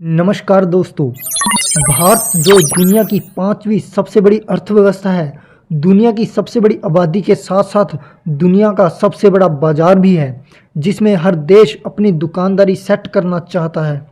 नमस्कार दोस्तों। भारत जो दुनिया की पांचवी सबसे बड़ी अर्थव्यवस्था है, दुनिया की सबसे बड़ी आबादी के साथ साथ दुनिया का सबसे बड़ा बाजार भी है, जिसमें हर देश अपनी दुकानदारी सेट करना चाहता है।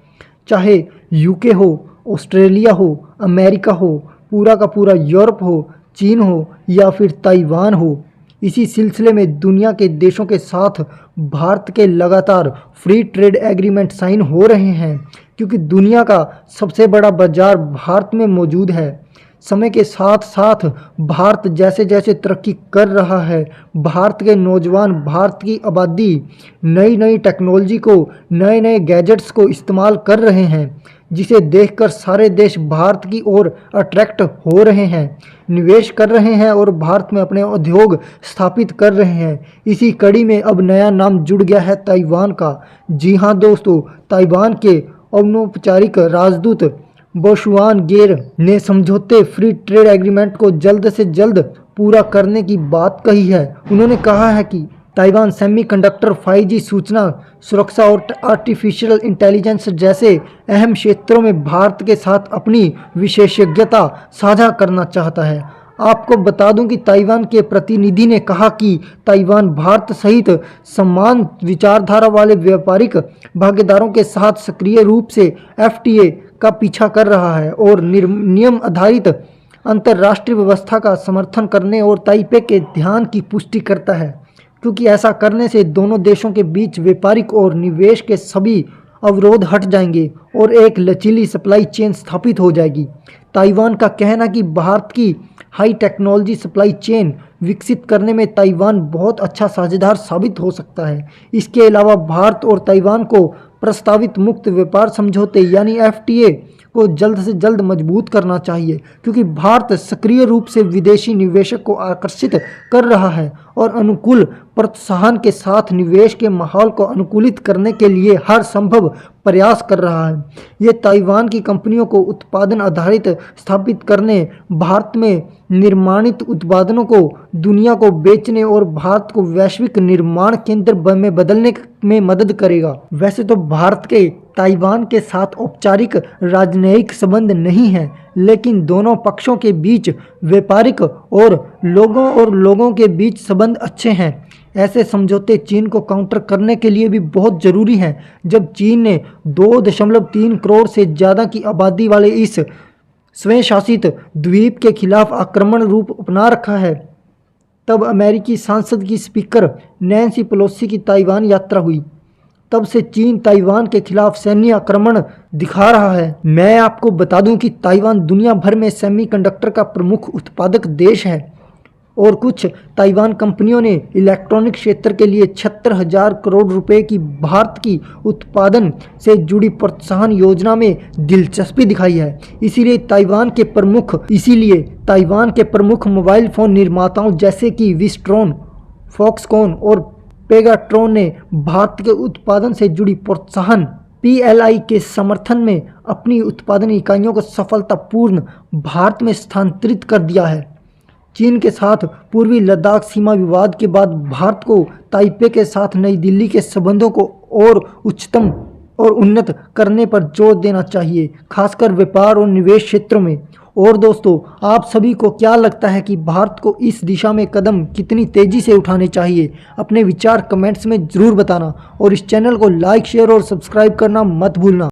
चाहे यूके हो, ऑस्ट्रेलिया हो, अमेरिका हो, पूरा का पूरा यूरोप हो, चीन हो या फिर ताइवान हो। इसी सिलसिले में दुनिया के देशों के साथ भारत के लगातार फ्री ट्रेड एग्रीमेंट साइन हो रहे हैं, क्योंकि दुनिया का सबसे बड़ा बाजार भारत में मौजूद है। समय के साथ साथ भारत जैसे जैसे तरक्की कर रहा है, भारत के नौजवान, भारत की आबादी नई नई टेक्नोलॉजी को, नए नए गैजेट्स को इस्तेमाल कर रहे हैं, जिसे देखकर सारे देश भारत की ओर अट्रैक्ट हो रहे हैं, निवेश कर रहे हैं और भारत में अपने उद्योग स्थापित कर रहे हैं। इसी कड़ी में अब नया नाम जुड़ गया है ताइवान का। जी हाँ दोस्तों, ताइवान के अनौपचारिक राजदूत बोशुआन गेर ने समझौते फ्री ट्रेड एग्रीमेंट को जल्द से जल्द पूरा करने की बात कही है। उन्होंने कहा है कि ताइवान सेमीकंडक्टर, 5G, सूचना सुरक्षा और आर्टिफिशियल इंटेलिजेंस जैसे अहम क्षेत्रों में भारत के साथ अपनी विशेषज्ञता साझा करना चाहता है। आपको बता दूं कि ताइवान के प्रतिनिधि ने कहा कि ताइवान भारत सहित समान विचारधारा वाले व्यापारिक भागीदारों के साथ सक्रिय रूप से FTA का पीछा कर रहा है और नियम आधारित अंतर्राष्ट्रीय व्यवस्था का समर्थन करने और ताइपे के ध्यान की पुष्टि करता है, क्योंकि ऐसा करने से दोनों देशों के बीच व्यापारिक और निवेश के सभी अवरोध हट जाएंगे और एक लचीली सप्लाई चेन स्थापित हो जाएगी। ताइवान का कहना कि भारत की हाई टेक्नोलॉजी सप्लाई चेन विकसित करने में ताइवान बहुत अच्छा साझेदार साबित हो सकता है। इसके अलावा भारत और ताइवान को प्रस्तावित मुक्त व्यापार समझौते यानी FTA को जल्द से जल्द मजबूत करना चाहिए, क्योंकि भारत सक्रिय रूप से विदेशी निवेशक को आकर्षित कर रहा है और अनुकूल प्रोत्साहन के साथ निवेश के माहौल को अनुकूलित करने के लिए हर संभव प्रयास कर रहा है। ये ताइवान की कंपनियों को उत्पादन आधारित स्थापित करने, भारत में निर्माणित उत्पादनों को दुनिया को बेचने और भारत को वैश्विक निर्माण केंद्र में बदलने में मदद करेगा। वैसे तो भारत के ताइवान के साथ औपचारिक राजनयिक संबंध नहीं है, लेकिन दोनों पक्षों के बीच व्यापारिक और लोगों के बीच संबंध अच्छे हैं। ऐसे समझौते चीन को काउंटर करने के लिए भी बहुत ज़रूरी हैं। जब चीन ने 2.3 करोड़ से ज़्यादा की आबादी वाले इस स्वयं शासित द्वीप के खिलाफ आक्रमण रूप अपना रखा है, तब अमेरिकी संसद की स्पीकर नैन्सी पेलोसी की ताइवान यात्रा हुई। तब से चीन ताइवान के खिलाफ सैन्य आक्रमण दिखा रहा है। मैं आपको बता दूं कि ताइवान दुनिया भर में सेमीकंडक्टर का प्रमुख उत्पादक देश है और कुछ ताइवान कंपनियों ने इलेक्ट्रॉनिक क्षेत्र के लिए 76,000 करोड़ रुपए की भारत की उत्पादन से जुड़ी प्रोत्साहन योजना में दिलचस्पी दिखाई है। इसीलिए ताइवान के प्रमुख मोबाइल फ़ोन निर्माताओं जैसे कि विस्ट्रॉन, फॉक्सकॉन और पेगाट्रॉन ने भारत के उत्पादन से जुड़ी प्रोत्साहन PLI के समर्थन में अपनी उत्पादन इकाइयों को सफलतापूर्ण भारत में स्थानांतरित कर दिया है। चीन के साथ पूर्वी लद्दाख सीमा विवाद के बाद भारत को ताइपे के साथ नई दिल्ली के संबंधों को और उच्चतम और उन्नत करने पर जोर देना चाहिए, खासकर व्यापार और निवेश क्षेत्रों में। और दोस्तों, आप सभी को क्या लगता है कि भारत को इस दिशा में कदम कितनी तेज़ी से उठाने चाहिए? अपने विचार कमेंट्स में ज़रूर बताना और इस चैनल को लाइक, शेयर और सब्सक्राइब करना मत भूलना।